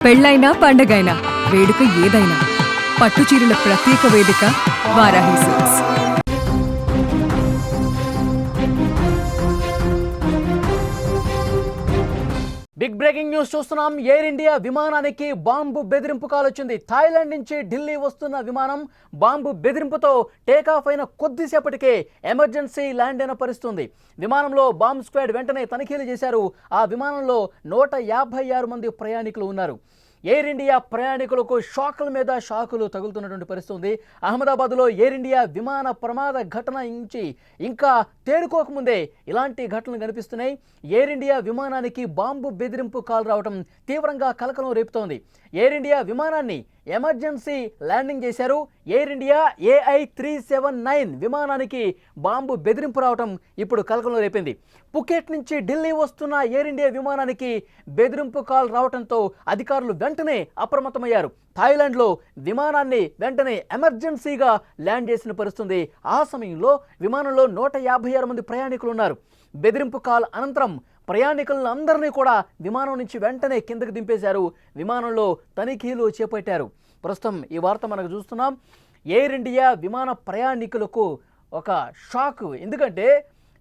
పెళ్ళైనా పండగైనా వేడుక ఏదైనా పట్టుచీరల ప్రత్యేక వేదిక Varahi silks. Big breaking news చూస్తున్నాం. ఎయిర్ ఇండియా విమానానికి బాంబు బెదిరింపు కాల్ వచ్చింది. థాయిలాండ్ నుంచి ఢిల్లీ వస్తున్న విమానం బాంబు బెదిరింపుతో టేకాఫ్ అయిన కొద్దిసేపటికే ఎమర్జెన్సీ ల్యాండ్ అయిన పరిస్థితుంది. విమానంలో బాంబ్ స్క్వాడ్ వెంటనే తనిఖీలు చేశారు. ఆ విమానంలో 156 మంది ప్రయాణికులు ఉన్నారు. ఎయిర్ ఇండియా ప్రయాణికులకు షాకుల మీద షాకులు తగులుతున్నటువంటి పరిస్థితి ఉంది. అహ్మదాబాద్లో ఎయిర్ ఇండియా విమాన ప్రమాద ఘటన నుంచి ఇంకా తేరుకోకముందే ఇలాంటి ఘటనలు కనిపిస్తున్నాయి. ఎయిర్ ఇండియా విమానానికి బాంబు బెదిరింపు కాల్ రావడం తీవ్రంగా కలకలం రేపుతోంది. ఎయిర్ ఇండియా విమానాన్ని ఎమర్జెన్సీ ల్యాండింగ్ చేశారు. ఎయిర్ ఇండియా AI379 విమానానికి బాంబు బెదిరింపు రావడం ఇప్పుడు కలకలం రేపింది. పుకెట్ నుంచి ఢిల్లీ వస్తున్న ఎయిర్ ఇండియా విమానానికి బెదిరింపు కాల్ రావడంతో అధికారులు వెంటనే అప్రమత్తమయ్యారు. థాయిలాండ్లో విమానాన్ని వెంటనే ఎమర్జెన్సీగా ల్యాండ్ చేసిన పరిస్థితుంది. ఆ సమయంలో విమానంలో 156 మంది ప్రయాణికులు ఉన్నారు. బెదిరింపు కాల్ అనంతరం ప్రయాణికులను అందరినీ కూడా విమానం నుంచి వెంటనే కిందకి దింపేశారు. విమానంలో తనిఖీలు చేపట్టారు. ప్రస్తుతం ఈ వార్త మనకు చూస్తున్నాం. ఎయిర్ ఇండియా విమాన ప్రయాణికులకు ఒక షాక్. ఎందుకంటే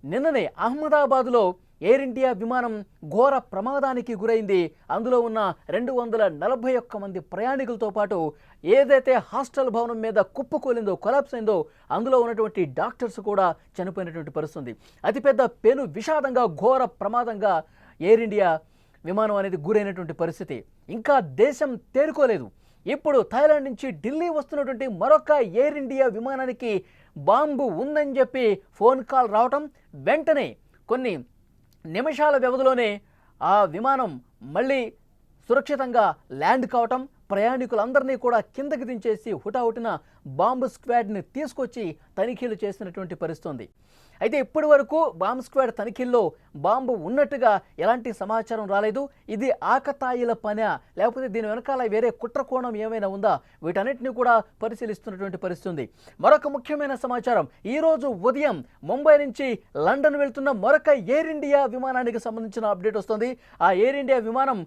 నిన్ననే అహ్మదాబాద్లో ఎయిర్ ఇండియా విమానం ఘోర ప్రమాదానికి గురైంది. అందులో ఉన్న 241 మంది ప్రయాణికులతో పాటు ఏదైతే హాస్టల్ భవనం మీద కుప్పకూలిందో, కొలాప్స్ అయిందో, అందులో ఉన్నటువంటి డాక్టర్స్ కూడా చనిపోయినటువంటి పరిస్థితి. అతిపెద్ద పెను విషాదంగా, ఘోర ప్రమాదంగా ఎయిర్ ఇండియా విమానం అనేది గురైనటువంటి పరిస్థితి. ఇంకా దేశం తేరుకోలేదు. ఇప్పుడు థాయిలాండ్ నుంచి ఢిల్లీ వస్తున్నటువంటి మరొక ఎయిర్ ఇండియా విమానానికి బాంబు ఉందని చెప్పి ఫోన్ కాల్ రావటం, వెంటనే కొన్ని నిమిషాల వ్యవధిలోనే ఆ విమానం మళ్ళీ సురక్షితంగా ల్యాండ్ కావటం, ప్రయాణికులందరినీ కూడా కిందకి దించేసి హుటాహుటిన బాంబు స్క్వాడ్ని తీసుకొచ్చి తనిఖీలు చేసినటువంటి పరిస్థితుంది. అయితే ఇప్పటి వరకు బాంబు స్క్వాడ్ తనిఖీల్లో బాంబు ఉన్నట్టుగా ఎలాంటి సమాచారం రాలేదు. ఇది ఆకతాయిల పనా, లేకపోతే దీని వెనకాల వేరే కుట్రకోణం ఏమైనా ఉందా, వీటన్నిటిని కూడా పరిశీలిస్తున్నటువంటి పరిస్థితుంది. మరొక ముఖ్యమైన సమాచారం, ఈరోజు ఉదయం ముంబై నుంచి లండన్ వెళ్తున్న మరొక ఎయిర్ ఇండియా విమానానికి సంబంధించిన అప్డేట్ వస్తుంది. ఆ ఎయిర్ ఇండియా విమానం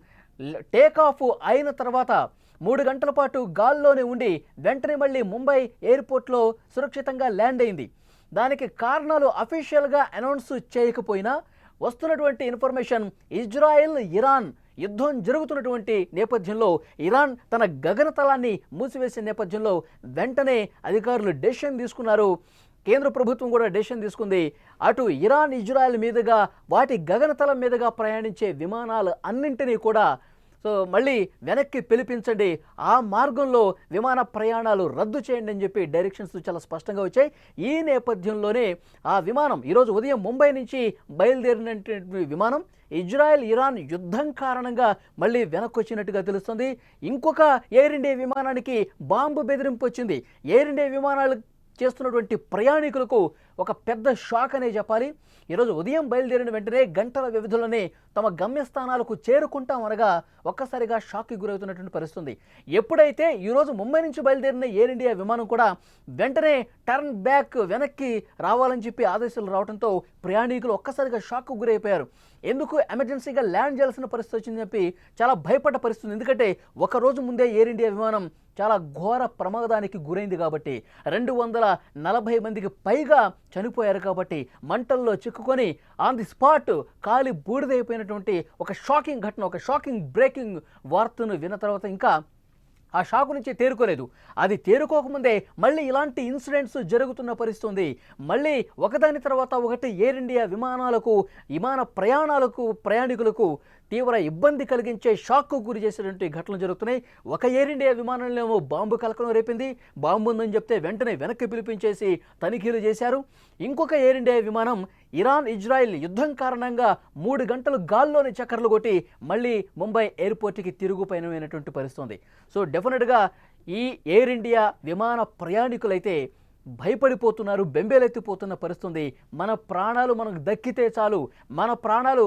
టేకాఫ్ అయిన తర్వాత 3 గంటల పాటు గాల్లోనే ఉండి వెంటనే మళ్ళీ ముంబై ఎయిర్పోర్ట్లో సురక్షితంగా ల్యాండ్ అయింది. దానికి కారణాలు అఫీషియల్గా అనౌన్స్ చేయకపోయినా వస్తున్నటువంటి ఇన్ఫర్మేషన్, ఇజ్రాయెల్ ఇరాన్ యుద్ధం జరుగుతున్నటువంటి నేపథ్యంలో, ఇరాన్ తన గగనతలాన్ని మూసివేసే నేపథ్యంలో వెంటనే అధికారులు డెసిషన్ తీసుకున్నారు. కేంద్ర ప్రభుత్వం కూడా డెసిషన్ తీసుకుంది. అటు ఇరాన్, ఇజ్రాయెల్ మీదుగా, వాటి గగనతలం మీదుగా ప్రయాణించే విమానాలు అన్నింటినీ కూడా మళ్ళీ వెనక్కి పిలిపించండి, ఆ మార్గంలో విమాన ప్రయాణాలు రద్దు చేయండి అని చెప్పి డైరెక్షన్స్ చాలా స్పష్టంగా వచ్చాయి. ఈ నేపథ్యంలోనే ఆ విమానం ఈరోజు ఉదయం ముంబై నుంచి బయలుదేరినటువంటి విమానం ఇజ్రాయెల్ ఇరాన్ యుద్ధం కారణంగా మళ్ళీ వెనక్కి వచ్చినట్టుగా తెలుస్తుంది. ఇంకొక ఎయిర్ ఇండియా విమానానికి బాంబు బెదిరింపు వచ్చింది. ఎయిర్ ఇండియా విమానాలు చేస్తున్నటువంటి ప్రయాణికులకు ఒక పెద్ద షాక్ అనే చెప్పాలి. ఈరోజు ఉదయం బయలుదేరిన వెంటనే గంటల వ్యవధిలోనే తమ గమ్యస్థానాలకు చేరుకుంటాం అనగా ఒక్కసారిగా షాక్కి గురవుతున్నటువంటి పరిస్థితుంది. ఎప్పుడైతే ఈరోజు ముంబై నుంచి బయలుదేరిన ఎయిర్ ఇండియా విమానం కూడా వెంటనే టర్న్ బ్యాక్, వెనక్కి రావాలని చెప్పి ఆదేశాలు రావడంతో ప్రయాణికులు ఒక్కసారిగా షాక్కు గురైపోయారు. ఎందుకు ఎమర్జెన్సీగా ల్యాండ్ చేయాల్సిన పరిస్థితి వచ్చిందని చెప్పి చాలా భయపడ్డ పరిస్థితి. ఎందుకంటే ఒకరోజు ముందే ఎయిర్ ఇండియా విమానం చాలా ఘోర ప్రమాదానికి గురైంది కాబట్టి, 240 మందికి పైగా చనిపోయారు కాబట్టి, మంటల్లో చిక్కుకొని ఆన్ ది స్పాట్ కాలి బూడిదైపోయినటువంటి ఒక షాకింగ్ ఘటన, ఒక షాకింగ్ బ్రేకింగ్ వార్తను విన్న తర్వాత ఇంకా ఆ షాకు నుంచి తేరుకోలేదు. అది తేరుకోకముందే మళ్ళీ ఇలాంటి ఇన్సిడెంట్స్ జరుగుతున్న పరిస్థితుంది. మళ్ళీ ఒకదాని తర్వాత ఒకటి ఎయిర్ ఇండియా విమాన ప్రయాణికులకు తీవ్ర ఇబ్బంది కలిగించే షాక్కు గురి చేసేటువంటి ఘటనలు జరుగుతున్నాయి. ఒక ఎయిర్ ఇండియా విమానంలో బాంబు కలకలం రేపింది. బాంబు ఉందని చెప్తే వెంటనే వెనక్కి పిలిపించేసి తనిఖీలు చేశారు. ఇంకొక ఎయిర్ ఇండియా విమానం ఇరాన్ ఇజ్రాయెల్ యుద్ధం కారణంగా 3 గంటలు గాల్లోని చక్కర్లు కొట్టి మళ్ళీ ముంబై ఎయిర్పోర్ట్కి తిరుగు పయనమైనటువంటి పరిస్థితుంది. సో డెఫినెట్గా ఈ ఎయిర్ ఇండియా విమాన ప్రయాణికులైతే భయపడిపోతున్నారు, బెంబేలెత్తిపోతున్న పరిస్థితుంది. మన ప్రాణాలు మనకు దక్కితే చాలు, మన ప్రాణాలు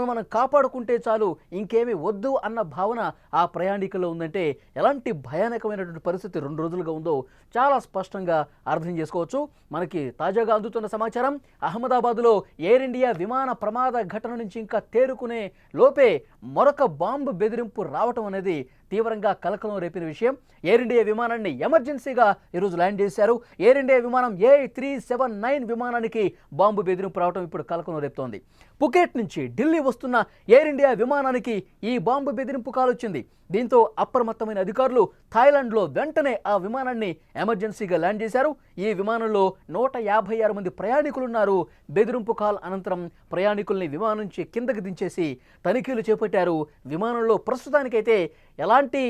మనం కాపాడుకుంటే చాలు, ఇంకేమీ వద్దు అన్న భావన ఆ ప్రయాణికుల్లో ఉందంటే ఎలాంటి భయానకమైనటువంటి పరిస్థితి 2 రోజులుగా ఉందో చాలా స్పష్టంగా అర్థం చేసుకోవచ్చు. మనకి తాజాగా అందుతున్న సమాచారం, అహ్మదాబాద్లో ఎయిర్ ఇండియా విమాన ప్రమాద ఘటన నుంచి ఇంకా తేరుకునే లోపే మరొక బాంబు బెదిరింపు రావటం అనేది తీవ్రంగా కలకలం రేపిన విషయం. ఎయిర్ ఇండియా విమానాన్ని ఎమర్జెన్సీగా ఈరోజు ల్యాండ్ చేశారు. ఎయిర్ ఇండియా విమానం A379 విమానానికి బాంబు బెదిరింపు రావడం ఇప్పుడు కలకలం రేపుతోంది. పుకెట్ నుంచి ఢిల్లీ వస్తున్న ఎయిర్ ఇండియా విమానానికి ఈ బాంబు బెదిరింపు కాల్ వచ్చింది. దీంతో అప్రమత్తమైన అధికారులు థాయిలాండ్లో వెంటనే ఆ విమానాన్ని ఎమర్జెన్సీగా ల్యాండ్ చేశారు. ఈ విమానంలో 156 మంది ప్రయాణికులున్నారు. బెదిరింపు కాల్ అనంతరం ప్రయాణికుల్ని విమానం నుంచి కిందకి దించేసి తనిఖీలు చేపట్టారు. విమానంలో ప్రస్తుతానికైతే ఎలాంటి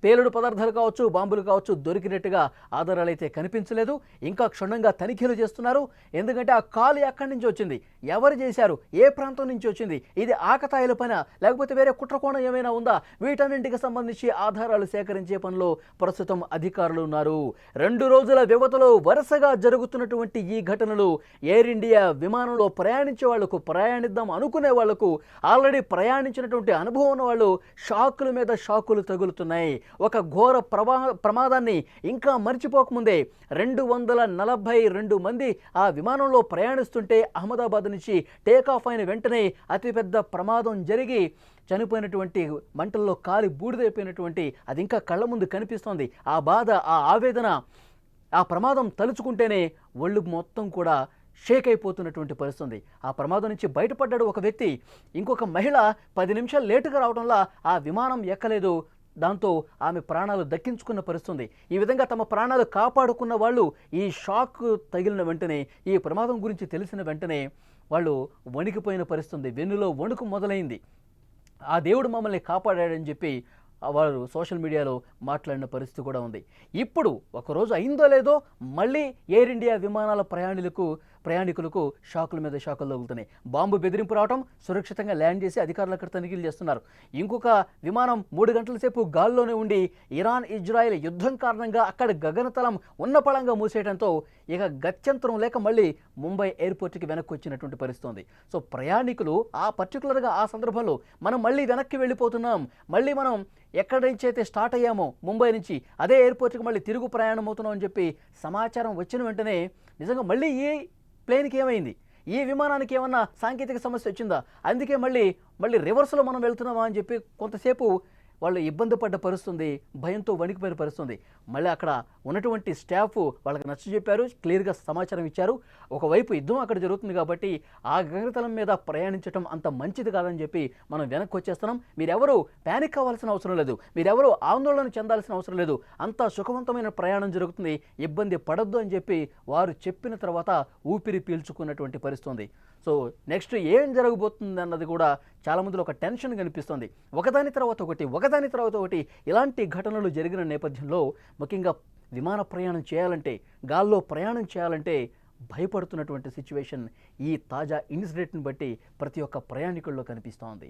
పేలుడు పదార్థాలు కావచ్చు, బాంబులు కావచ్చు దొరికినట్టుగా ఆధారాలు అయితే కనిపించలేదు. ఇంకా క్షుణ్ణంగా తనిఖీలు చేస్తున్నారు. ఎందుకంటే ఆ కాల్ ఎక్కడి నుంచి వచ్చింది, ఎవరు చేశారు, ఏ ప్రాంతం నుంచి వచ్చింది, ఇది ఆకతాయిల పైన లేకపోతే వేరే కుట్రకోణం ఏమైనా ఉందా, వీటన్నింటికి సంబంధించి ఆధారాలు సేకరించే పనిలో ప్రస్తుతం అధికారులు ఉన్నారు. 2 రోజుల వ్యవధిలో వరుసగా జరుగుతున్నటువంటి ఈ ఘటనలు ఎయిర్ ఇండియా విమానంలో ప్రయాణించే వాళ్లకు, ప్రయాణిద్దాం అనుకునే వాళ్లకు, ఆల్రెడీ ప్రయాణించినటువంటి అనుభవం ఉన్న వాళ్ళు షాకుల మీద షాకులు తగులుతున్నాయి. ఒక ఘోర ప్రమాదాన్ని ఇంకా మర్చిపోకముందే 242 మంది ఆ విమానంలో ప్రయాణిస్తుంటే అహ్మదాబాద్ నుంచి టేకాఫ్ అయిన వెంటనే అతిపెద్ద ప్రమాదం జరిగి చనిపోయినటువంటి, మంటల్లో కాలి బూడిదైపోయినటువంటి అది ఇంకా కళ్ళ ముందు కనిపిస్తోంది. ఆ బాధ, ఆ ఆవేదన, ఆ ప్రమాదం తలుచుకుంటేనే ఒళ్ళు మొత్తం కూడా షేక్ అయిపోతున్నటువంటి పరిస్థితి. ఆ ప్రమాదం నుంచి బయటపడ్డాడు ఒక వ్యక్తి. ఇంకొక మహిళ 10 నిమిషాలు లేటుగా రావడంలో ఆ విమానం ఎక్కలేదు. దాంతో ఆమె ప్రాణాలు దక్కించుకున్న పరిస్థితి. ఈ విధంగా తమ ప్రాణాలు కాపాడుకున్న వాళ్ళు ఈ షాక్ తగిలిన వెంటనే, ఈ ప్రమాదం గురించి తెలిసిన వెంటనే వాళ్ళు వణికిపోయిన పరిస్థితి. వెన్నులో వణుకు మొదలైంది. ఆ దేవుడు మమ్మల్ని కాపాడాడని చెప్పి వారు సోషల్ మీడియాలో మాట్లాడిన పరిస్థితి కూడా ఉంది. ఇప్పుడు ఒకరోజు అయిందో లేదో మళ్ళీ ఎయిర్ ఇండియా విమానాల ప్రయాణికులకు షాకుల మీద షాకులు తగులుతున్నాయి. బాంబు బెదిరింపు రావడం, సురక్షితంగా ల్యాండ్ చేసి అధికారులు అక్కడ తనిఖీలు చేస్తున్నారు. ఇంకొక విమానం 3 గంటల సేపు గాల్లోనే ఉండి ఇరాన్ ఇజ్రాయెల్ యుద్ధం కారణంగా అక్కడ గగనతలం ఉన్నపళంగా మూసేయడంతో ఇక గత్యంతరం లేక మళ్ళీ ముంబై ఎయిర్పోర్ట్కి వెనక్కి వచ్చినటువంటి పరిస్థితి ఉంది. సో ప్రయాణికులు పర్టికులర్గా ఆ సందర్భంలో మనం మళ్ళీ వెనక్కి వెళ్ళిపోతున్నాం, మళ్ళీ మనం ఎక్కడి నుంచి అయితే స్టార్ట్ అయ్యామో ముంబై నుంచి అదే ఎయిర్పోర్ట్కి మళ్ళీ తిరుగు ప్రయాణం అవుతున్నాం అని చెప్పి సమాచారం వచ్చిన వెంటనే నిజంగా మళ్ళీ ఈ ప్లేన్కి ఏమైంది, ఈ విమానానికి ఏమన్నా సాంకేతిక సమస్య వచ్చిందా, అందుకే మళ్ళీ రివర్స్లో మనం వెళ్తున్నామా అని చెప్పి కొంతసేపు వాళ్ళు ఇబ్బంది పడ్డ పరిస్థితుంది, భయంతో వణికిపోయిన పరిస్థితుంది. మళ్ళీ అక్కడ ఉన్నటువంటి స్టాఫ్ వాళ్ళకి నచ్చ చెప్పారు, క్లియర్గా సమాచారం ఇచ్చారు. ఒకవైపు యుద్ధం అక్కడ జరుగుతుంది కాబట్టి ఆ గగనతలం మీద ప్రయాణించడం అంత మంచిది కాదని చెప్పి మనం వెనక్కి వచ్చేస్తున్నాం. మీరెవరూ ప్యానిక్ అవ్వాల్సిన అవసరం లేదు, మీరెవరూ ఆందోళన చెందాల్సిన అవసరం లేదు, అంత సుఖవంతమైన ప్రయాణం జరుగుతుంది, ఇబ్బంది పడద్దు అని చెప్పి వారు చెప్పిన తర్వాత ఊపిరి పీల్చుకున్నటువంటి పరిస్థితుంది. సో నెక్స్ట్ ఏం జరగబోతుంది అన్నది కూడా చాలా మందిలో ఒక టెన్షన్ కనిపిస్తుంది. ఒకదాని తర్వాత ఒకటి ఇలాంటి ఘటనలు జరిగిన నేపథ్యంలో ముఖ్యంగా విమాన ప్రయాణం చేయాలంటే, గాల్లో ప్రయాణం చేయాలంటే భయపడుతున్నటువంటి సిచ్యువేషన్ ఈ తాజా ఇన్సిడెంట్ని బట్టి ప్రతి ఒక్క ప్రయాణికుల్లో కనిపిస్తోంది.